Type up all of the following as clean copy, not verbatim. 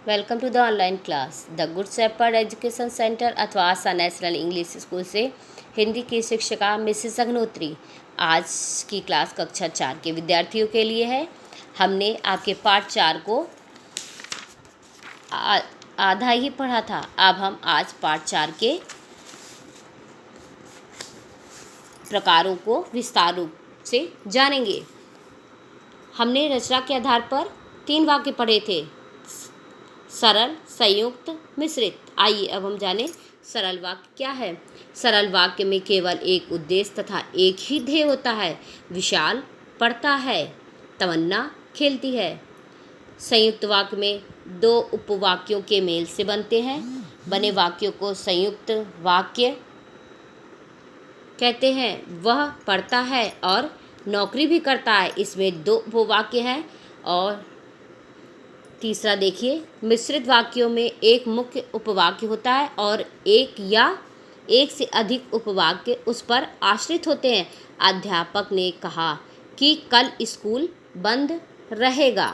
Welcome to the online class the good shepherd education centre अथवा Asha national English school से हिंदी की शिक्षिका Mrs Agnihotri. आज की क्लास कक्षा 4 के विद्यार्थियों के लिए है। हमने आपके पाठ 4 को आधा ही पढ़ा था। अब हम आज पाठ 4 के प्रकारों को विस्तार रूप से जानेंगे। हमने रचना के आधार पर 3 वाक्य पढ़े थे, सरल, संयुक्त, मिश्रित। आइए अब हम जानें सरल वाक्य क्या है। सरल वाक्य में केवल एक उद्देश्य तथा एक ही ध्येय होता है। विशाल पढ़ता है, तमन्ना खेलती है। संयुक्त वाक्य में 2 उपवाक्यों के मेल से बनते हैं। बने वाक्यों को संयुक्त वाक्य कहते हैं। वह पढ़ता है और नौकरी भी करता है, इसमें 2 उपवाक्य हैं। और तीसरा देखिए, मिश्रित वाक्यों में एक मुख्य उपवाक्य होता है और एक या एक से अधिक उपवाक्य उस पर आश्रित होते हैं। अध्यापक ने कहा कि कल स्कूल बंद रहेगा।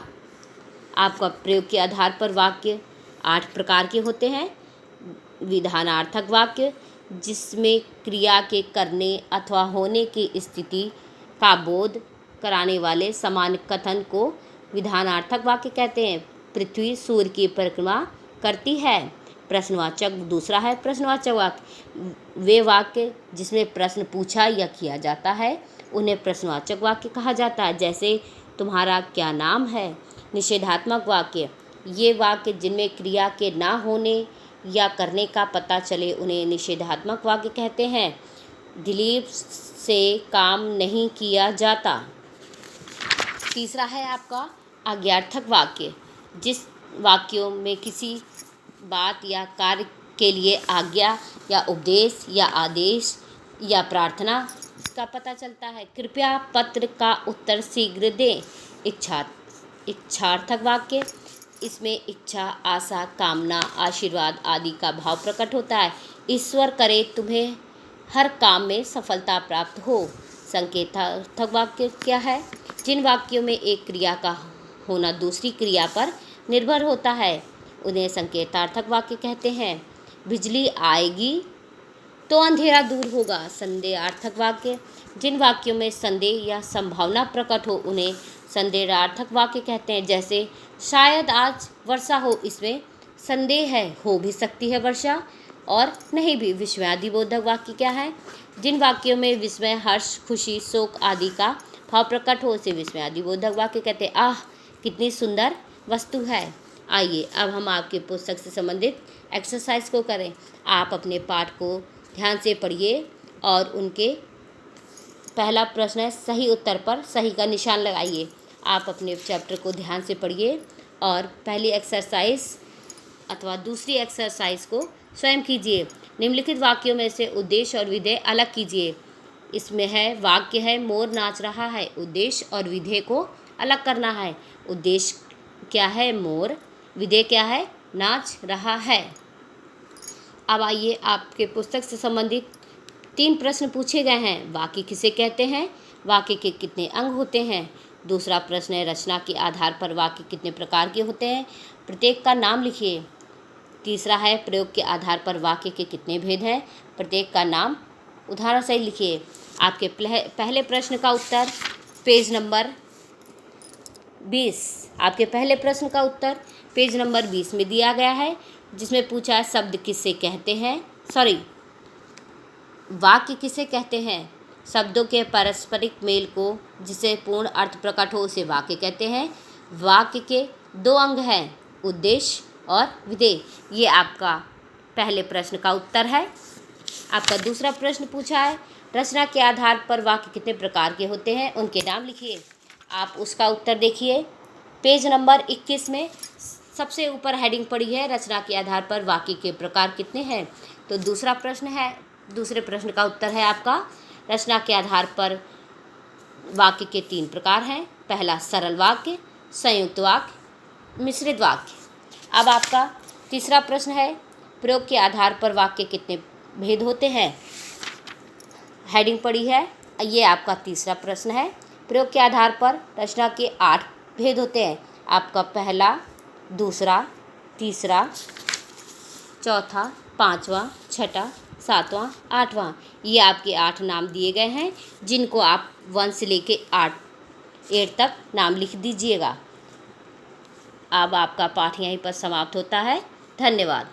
आपका प्रयोग के आधार पर वाक्य 8 प्रकार के होते हैं। विधानार्थक वाक्य, जिसमें क्रिया के करने अथवा होने की स्थिति का बोध कराने वाले सामान्य कथन को विधानार्थक वाक्य कहते हैं। पृथ्वी सूर्य की परिक्रमा करती है। प्रश्नवाचक दूसरा है प्रश्नवाचक वाक्य। वे वाक्य जिसमें प्रश्न पूछा या किया जाता है उन्हें प्रश्नवाचक वाक्य कहा जाता है। जैसे तुम्हारा क्या नाम है। निषेधात्मक वाक्य, ये वाक्य जिनमें क्रिया के ना होने या करने का पता चले उन्हें निषेधात्मक वाक्य कहते हैं। दिलीप से काम नहीं किया जाता। तीसरा है आपका आज्ञार्थक वाक्य, जिस वाक्यों में किसी बात या कार्य के लिए आज्ञा या उपदेश या आदेश या प्रार्थना का पता चलता है। कृपया पत्र का उत्तर शीघ्र दें। इच्छार्थक वाक्य, इसमें इच्छा, आशा, कामना, आशीर्वाद आदि का भाव प्रकट होता है। ईश्वर करे तुम्हें हर काम में सफलता प्राप्त हो। संकेतार्थक वाक्य क्या है? जिन वाक्यों में एक क्रिया का होना दूसरी क्रिया पर निर्भर होता है उन्हें संकेतार्थक वाक्य कहते हैं। बिजली आएगी तो अंधेरा दूर होगा। संदेहार्थक वाक्य, जिन वाक्यों में संदेह या संभावना प्रकट हो उन्हें संदेहार्थक वाक्य कहते हैं। जैसे शायद आज वर्षा हो, इसमें संदेह है, हो भी सकती है वर्षा और नहीं भी। विस्मयादिबोधक वाक्य क्या है? जिन वाक्यों में विस्मय, हर्ष, खुशी, शोक आदि का भाव प्रकट हो उसे विस्मयादिबोधक वाक्य कहते हैं। आह कितनी सुंदर वस्तु है। आइए अब हम आपके पुस्तक से संबंधित एक्सरसाइज को करें। आप अपने पाठ को ध्यान से पढ़िए और उनके पहला प्रश्न है सही उत्तर पर सही का निशान लगाइए। आप अपने चैप्टर को ध्यान से पढ़िए और पहली एक्सरसाइज अथवा दूसरी एक्सरसाइज को स्वयं कीजिए। निम्नलिखित वाक्यों में से उद्देश्य और विधेय अलग कीजिए। इसमें है वाक्य है मोर नाच रहा है। उद्देश्य और विधेय को अलग करना है। उद्देश्य क्या है? मोर। विधेय क्या है? नाच रहा है। अब आइए, आपके पुस्तक से संबंधित 3 प्रश्न पूछे गए हैं। वाक्य किसे कहते हैं? वाक्य के कितने अंग होते हैं? दूसरा प्रश्न है रचना के आधार पर वाक्य कितने प्रकार के होते हैं? प्रत्येक का नाम लिखिए। तीसरा है प्रयोग के आधार पर वाक्य के कितने भेद हैं? प्रत्येक का नाम उदाहरण सहित लिखिए। आपके पहले प्रश्न का उत्तर पेज नंबर 20। आपके पहले प्रश्न का उत्तर पेज नंबर 20 में दिया गया है, जिसमें पूछा है शब्द किसे कहते हैं, वाक्य किसे कहते हैं? शब्दों के पारस्परिक मेल को जिसे पूर्ण अर्थ प्रकट हो उसे वाक्य कहते हैं। वाक्य के 2 अंग हैं, उद्देश्य और विधेय। ये आपका पहले प्रश्न का उत्तर है। आपका दूसरा प्रश्न पूछा है रचना के आधार पर वाक्य कितने प्रकार के होते हैं, उनके नाम लिखिए। आप उसका उत्तर देखिए पेज नंबर 21 में सबसे ऊपर हेडिंग पड़ी है रचना के आधार पर वाक्य के प्रकार कितने हैं। तो दूसरा प्रश्न है, दूसरे प्रश्न का उत्तर है आपका रचना के आधार पर वाक्य के 3 प्रकार हैं। पहला सरल वाक्य, संयुक्त वाक्य, मिश्रित वाक्य। अब आपका तीसरा प्रश्न है प्रयोग के आधार पर वाक्य कितने भेद होते हैं। हेडिंग पड़ी है, ये आपका तीसरा प्रश्न है। प्रयोग के आधार पर रचना के 8 भेद होते हैं। आपका पहला, दूसरा, तीसरा, चौथा, पाँचवा, छठा, सातवां, आठवां। ये आपके 8 नाम दिए गए हैं, जिनको आप 1 से लेके 8 तक नाम लिख दीजिएगा। अब आपका पाठ यहीं पर समाप्त होता है। धन्यवाद।